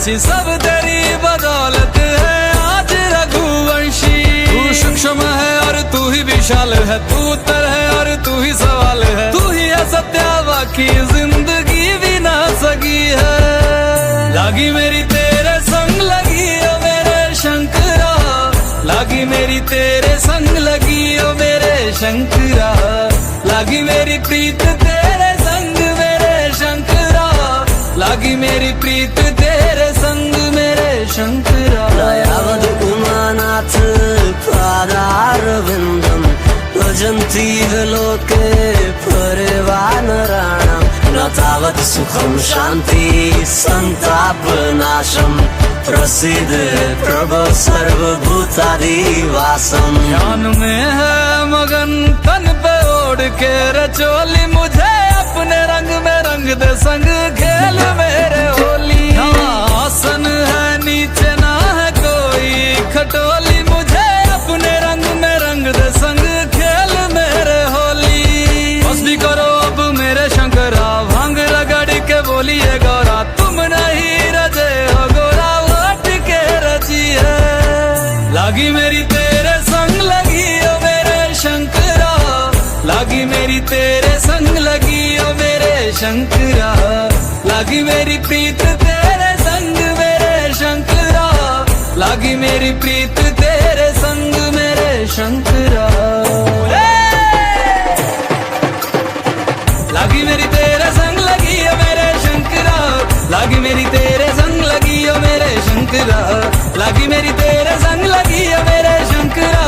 ऐसी सब तेरी बदौलत है आज रघुवंशी। तू सूक्ष्म है और तू ही विशाल है, तू उत्तर है और तू ही सवाल है, तू ही है सत्या बाकी जिंदगी भी ना सकी है। लागी मेरी तेरे संग लगी ओ मेरे शंकरा, लागी मेरी तेरे संग लगी ओ मेरे शंकरा, लागी मेरी प्रीत तेरे संग मेरे शंकरा, लागी मेरी प्रीत तेरे संग मेरे शंकरा। दयावद उमानाथ पादारविन्दम् भजन्ति लोके परिवानराणाम् न तावत् सुखं शान्ति सन्तापनाशम् प्रसिद्ध प्रभो सर्वभूतादिवासम्। ध्यान में है मगन तन पे ओढ़ के रचोली, मुझे अपने रंग में रंग दे संग खेल मेरे होली। आसन है नीचे ना है कोई खटोली, मुझे अपने रंग में रंग दे संग खेल मेरे होली। बस भी करो अब मेरे शंकरा, भांग रगड़ के बोलिए गौरा, तुम नहीं रजे हो गोरा लौट के रची है। लागी मेरी तेरे संग लगी ओ मेरे शंकरा, लागी मेरी तेरे संग लगी ओ मेरे शंकरा, लागी मेरी प्रीत तेरे संग मेरे शंकरा, लागी मेरी प्रीत तेरे संग मेरे शंकरा। लागी मेरी तेरे संग लगी ओ मेरे शंकरा, लागी मेरी तेरे संग लगी ओ मेरे शंकरा, लागी मेरी तेरे संग लगी ओ मेरे शंकरा,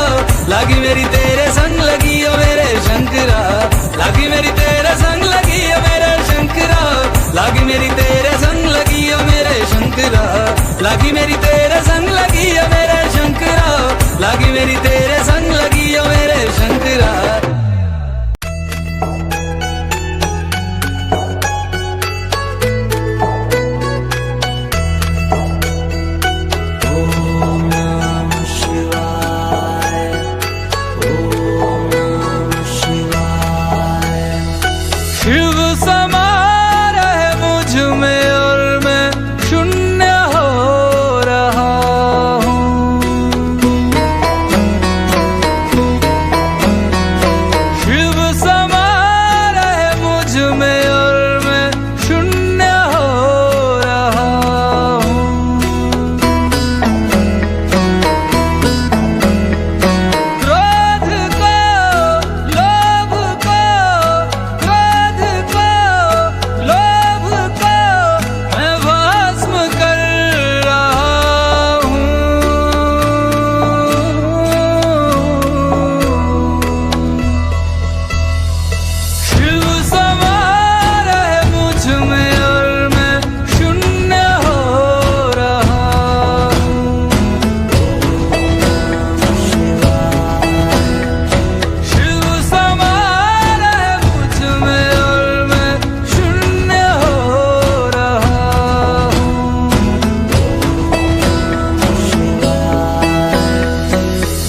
लागी मेरी तेरे संग लगी ओ मेरे शंकरा, लागी मेरी तेरे संग लगी ओ मेरे शंकरा, लागी मेरी तेरे संग लगी ओ मेरे शंकरा, लागी मेरी तेरे संग लगी ओ मेरे शंकरा, लागी मेरी तेरे संग लगी ओ मेरे शंकरा। शिव समा रहे मुझ में और मैं शून्य हो रहा हूँ। शिव समा रहे मुझ में और मैं शून्य हो रहा हूँ। क्रोध को लोभ को, क्रोध को लोभ को मैं भस्म कर रहा हूँ। शिव समा रहे मुझ में और मैं शून्य हो रहा हूँ। शिव समा रहे मुझ में और मैं शून्य हो रहा हूँ।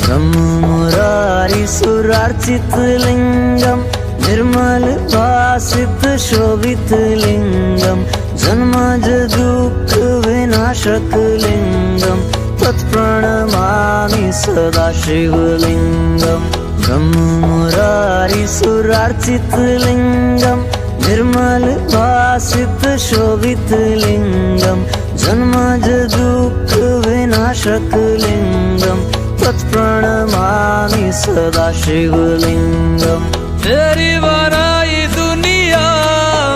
ब्रह्म मुरारी सुरार्चित लिंगम निर्मल भासित शोभित लिंगम जन्मज दुःख विनाशक लिंगम तत्प्रणमामि सदा शिवलिंगम। ब्रह्म मुरारी सुरार्चित लिंगम निर्मल भासित शोभित लिंगम जन्मज दुःख विनाशक लिंगम तत्प्रणमामि सदा शिवलिंगम। तेरी बनाई दुनिया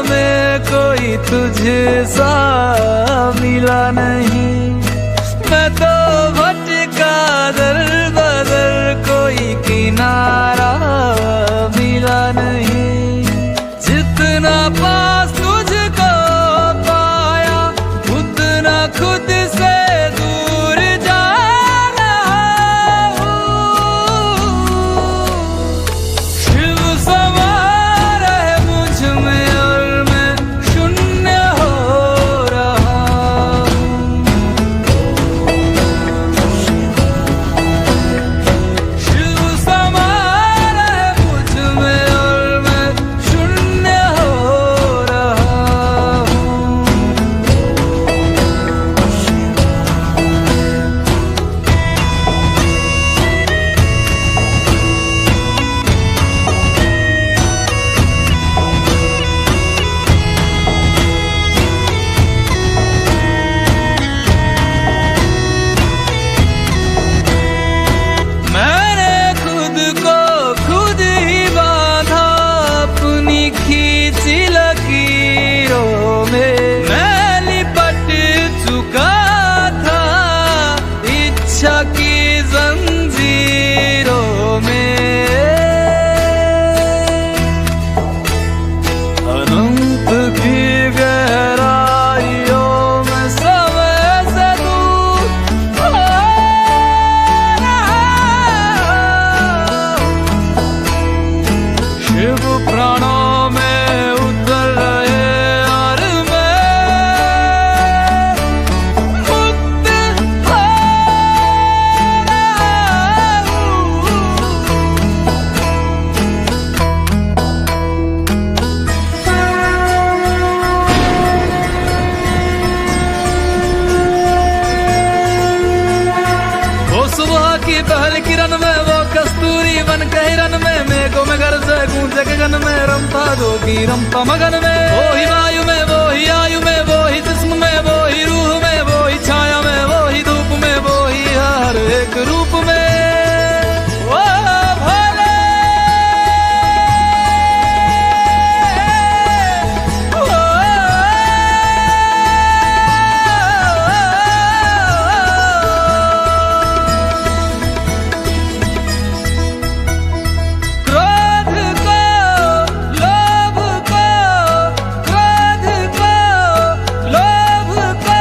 में कोई तुझे सा मिला नहीं, मैं तो भटका दर बदर कोई किनारा मिला नहीं। जितना पास तुझको पाया उतना खुद से दूर जा रहा हूँ। शिव समा रहे मुझ में और मैं शून्य हो रहा हूँ। शिव समा रहे मुझ में और मैं शून्य हो इच्छा की जंजीरों में अनंत की गहराइयों में समय से दूर शिव प्राणों में उतर रहे और मैं मुक्त हो वो सुबह की पहली किरण में वो कस्तूरी बन के हिरन में मेघों में घर से गूंजे गगन में रमता जोगी रमता मगन में वो ही वायु में वो ही आयु में वो ही जिस्म में वो ही रूह में वो ही छाया में वो ही धूप में वो ही हर एक रूप में वो भोले क्रोध को लोभ को क्रोध को लोभ को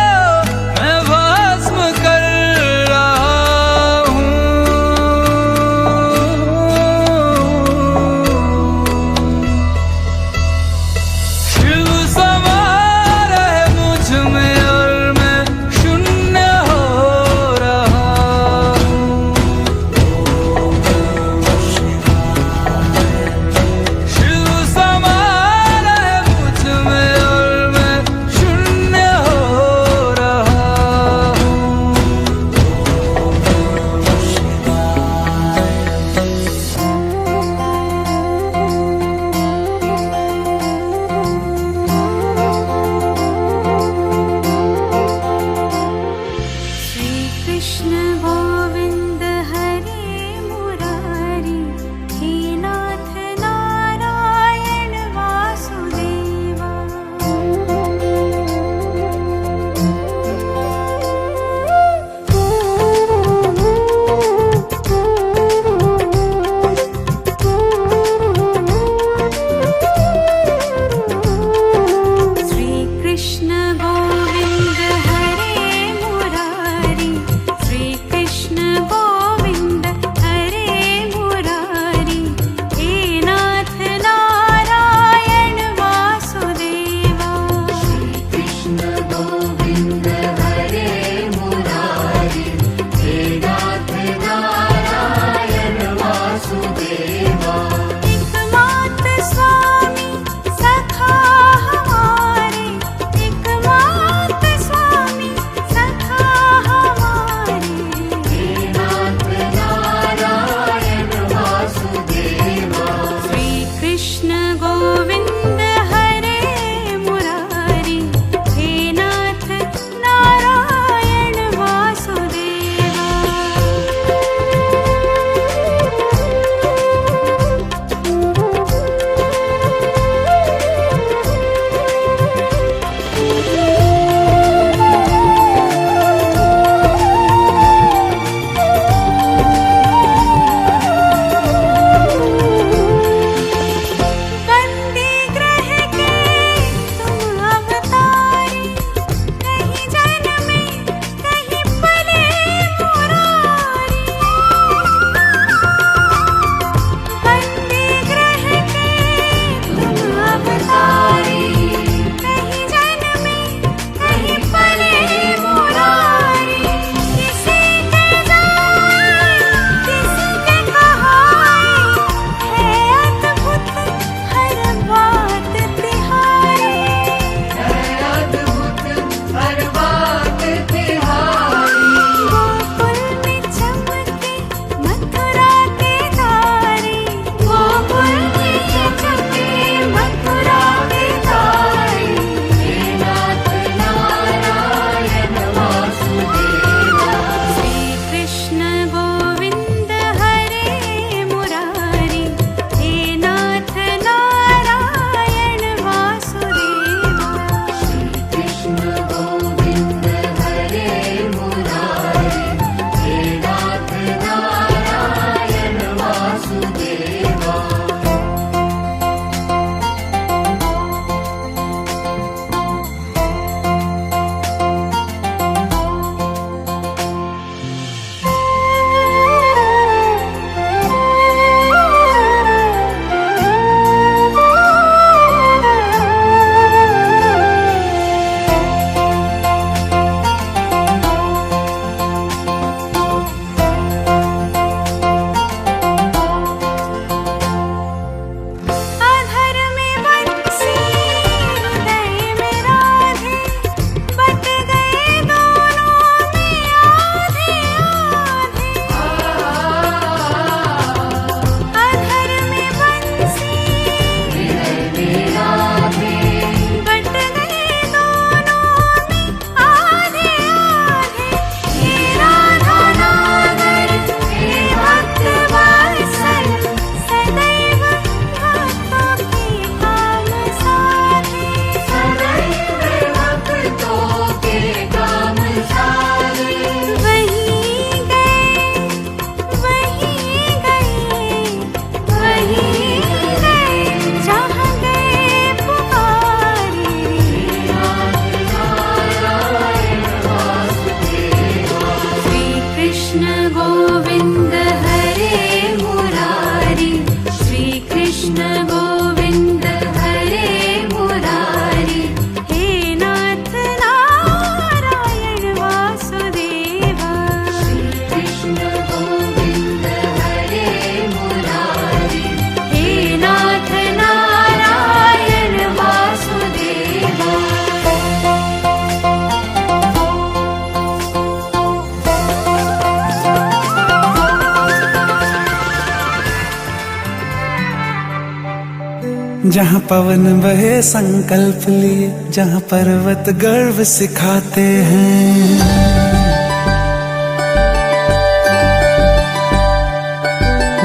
जहाँ पवन बहे संकल्प लिए, जहाँ पर्वत गर्व सिखाते हैं।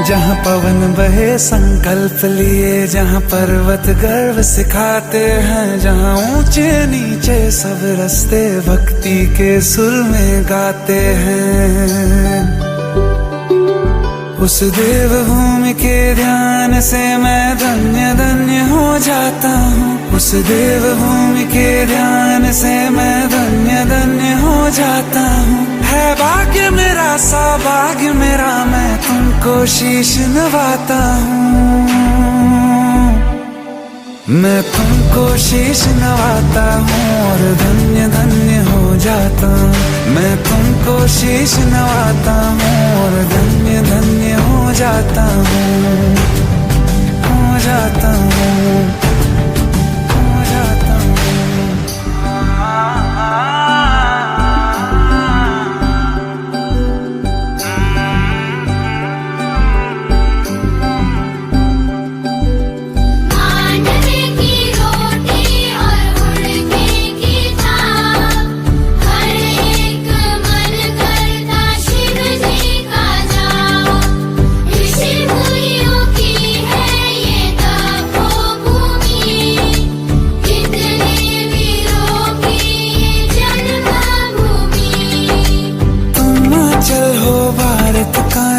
जहाँ पवन बहे संकल्प लिए, जहाँ पर्वत गर्व सिखाते हैं, जहाँ ऊंचे नीचे सब रास्ते भक्ति के सुर में गाते हैं। उस देवभूमि के ध्यान से मैं धन्य धन्य हो जाता हूँ। उस देवभूमि के ध्यान से मैं धन्य धन्य हो जाता हूँ। है भाग्य मेरा सौभाग्य मेरा, मैं तुमको शीश नवाता हूँ। मैं तुमको शीश नवाता हूँ और धन्य धन्य हो जाता हूँ। मैं तुमको शीश नवाता हूँ और धन्य धन्य हो जाता हूँ। हो जाता हूँ, हो जाता हूँ।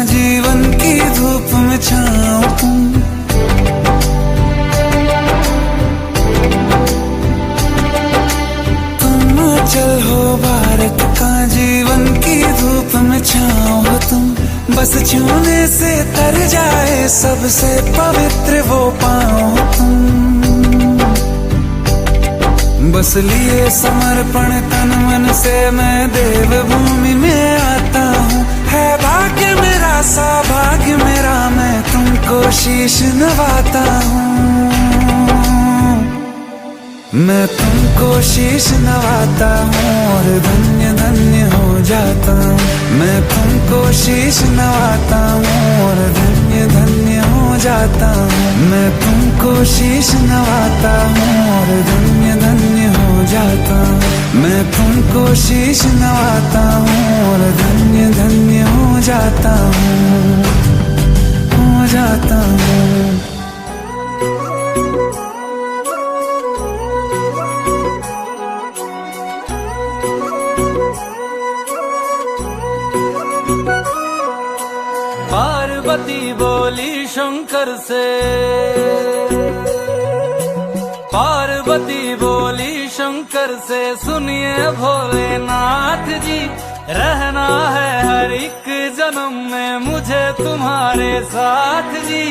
जीवन की धूप में छाओ तुम, चल हो भारत का जीवन की धूप में छाओ हो तुम। बस छूने से तर जाए सबसे पवित्र वो पाओ तुम। बस लिए समर्पण तन मन से मैं देवभूमि में आता हूँ। है भाग्य मेरा सौभाग्य मेरा, मैं तुमको शीश नवाता हूँ। मैं तुमको शीश नवाता हूँ और धन्य धन्य हो जाता हूँ। मैं तुमको शीश नवाता हूँ और धन्य धन्य हो जाता हूँ। मैं तुमको शीश नवाता हूँ और धन्य धन्य हो जाता हूँ। मैं तुमको शीश नवाता हूँ और धन्य धन्य हो जाता हूँ। हो जाता हूँ। पार्वती बोली शंकर से, पार्वती बोली शंकर से, सुनिए भोलेनाथ जी, रहना है हर एक जन्म में मुझे तुम्हारे साथ जी।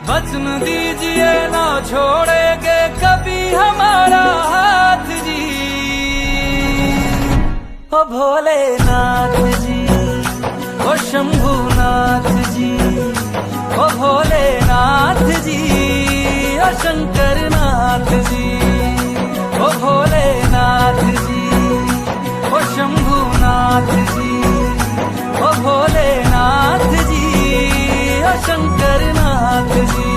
वचन दीजिए ना छोड़ेंगे कभी हमारा हाथ जी। ओ भोलेनाथ जी, ओ शंभुनाथ जी, ओ भोलेनाथ जी, ओ शंकरनाथ जी, ओ भोलेनाथ जी, ओ शंभुनाथ जी, ओ भोलेनाथ जी, ओ शंकरनाथ जी।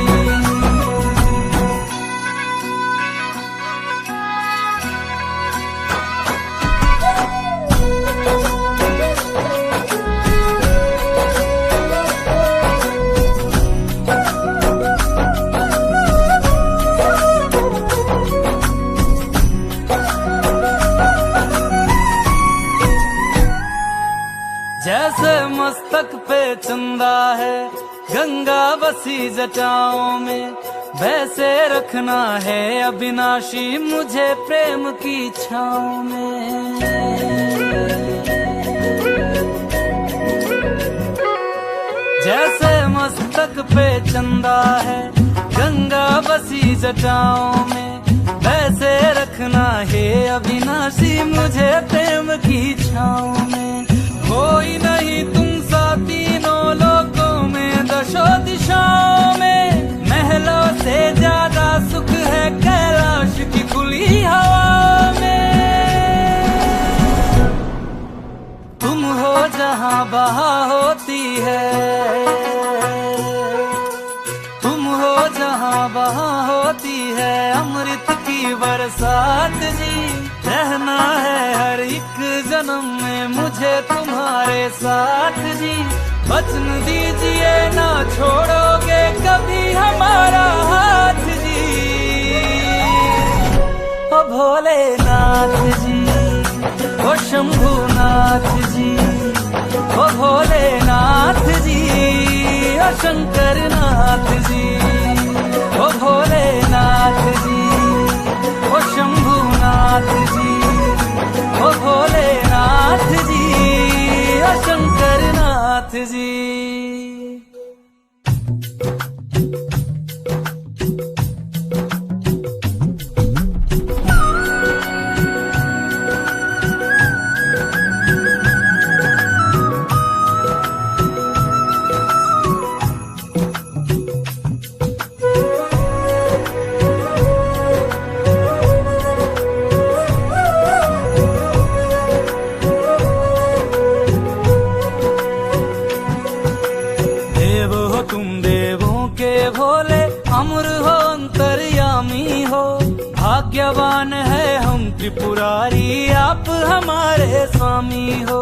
जैसे मस्तक पे चंदा है गंगा बसी जटाओं में, वैसे रखना है अविनाशी मुझे प्रेम की छाँव में। जैसे मस्तक पे चंदा है गंगा बसी जटाओं में, वैसे रखना है अविनाशी मुझे प्रेम की छाँव में। कोई नहीं तुम सा तीनों लोकों में दशो दिशाओं में, महलों से ज्यादा सुख है कैलाश की खुली हवा में। तुम हो जहाँ बहा होती है, तुम हो जहाँ जहाँ वहाँ होती है अमृत की बरसात जी। रहना है हर एक जन्म में मुझे तुम्हारे साथ जी। वचन दीजिए ना छोड़ोगे कभी हमारा हाथ जी। ओ भोलेनाथ जी, ओ शंभुनाथ जी, ओ भोलेनाथ जी, ओ शंकरनाथ जी, ओ भोलेनाथ जी, ओ शंभुनाथ जी, ओ भोलेनाथ जी, ओ शंकरनाथ जी। अमर हो अंतर्यामी हो, भाग्यवान है हम त्रिपुरारी आप हमारे स्वामी हो।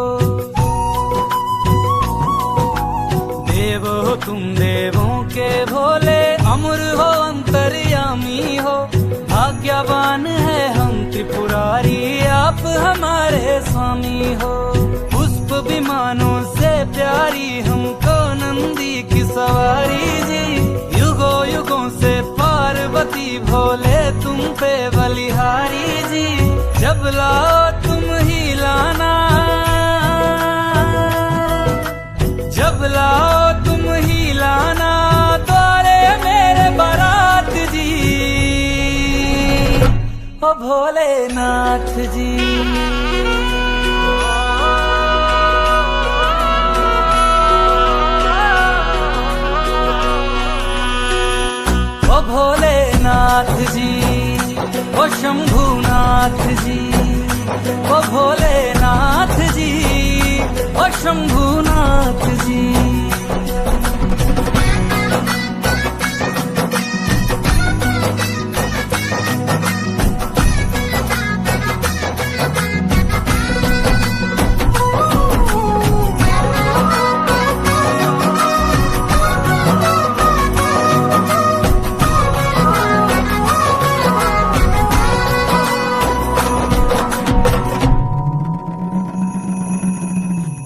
देव हो तुम देवों के भोले, अमर हो अंतर्यामी हो, भाग्यवान है हम त्रिपुरारी आप हमारे स्वामी हो। पुष्प विमानों से प्यारी हमको नंदी की सवारी जी। युगों युगों से पार्वती भोले तुम पे बलिहारी जी। जब लाओ तुम ही लाना, जब लाओ तुम ही लाना द्वारे मेरे बारात जी। ओ भोलेनाथ जी, ओ भोलेनाथ जी, ओ शंभुनाथ जी, ओ भोलेनाथ जी, ओ शंभुनाथ जी।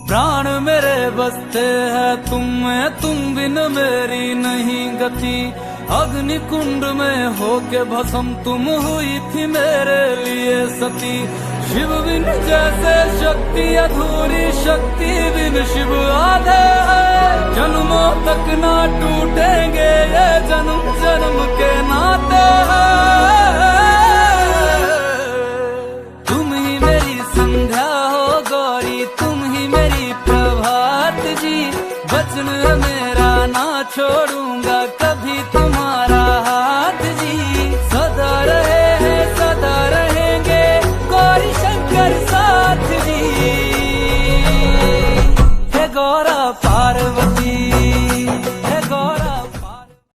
प्राण मेरे बसते हैं तुम में, तुम बिन मेरी नहीं गति। अग्नि कुंड में होके भस्म तुम हुई थी मेरे लिए सती। शिव बिन जैसे शक्ति अधूरी, शक्ति बिन शिव आधे है। जन्मों तक ना टूटेंगे ये जन्म जन्म के नाते हैं।